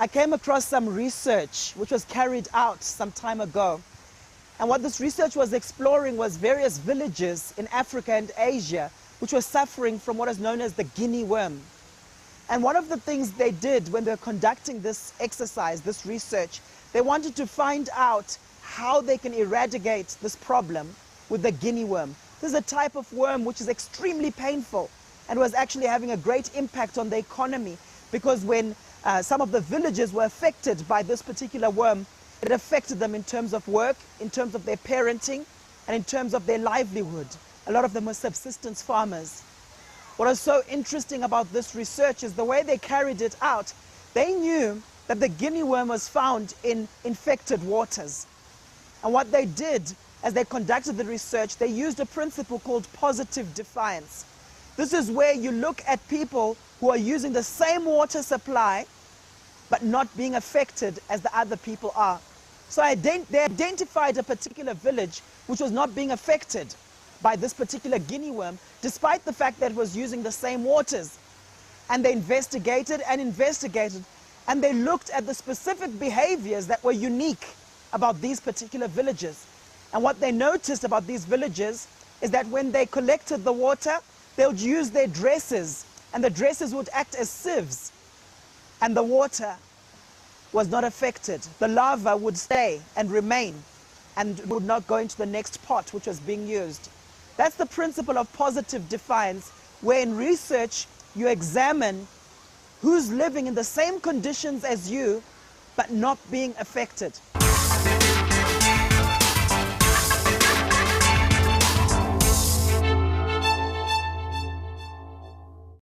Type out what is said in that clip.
I came across some research which was carried out some time ago. And what this research was exploring was various villages in Africa and Asia which were suffering from what is known as the guinea worm. And one of the things they did when they were conducting this exercise, this research, they wanted to find out how they can eradicate this problem with the guinea worm. This is a type of worm which is extremely painful and was actually having a great impact on the economy, because when some of the villages were affected by this particular worm, it affected them in terms of work, in terms of their parenting, and in terms of their livelihood. A lot of them were subsistence farmers. What was so interesting about this research is the way they carried it out. They knew that the guinea worm was found in infected waters. And what they did as they conducted the research, they used a principle called positive defiance. This is where you look at people who are using the same water supply but not being affected as the other people are. So they identified a particular village which was not being affected by this particular guinea worm, despite the fact that it was using the same waters. And they investigated and investigated, and they looked at the specific behaviors that were unique about these particular villages. And what they noticed about these villages is that when they collected the water, they would use their dresses, and the dresses would act as sieves, and the water was not affected. The lava would stay and remain and would not go into the next pot which was being used. That's the principle of positive defiance, where in research you examine who's living in the same conditions as you but not being affected.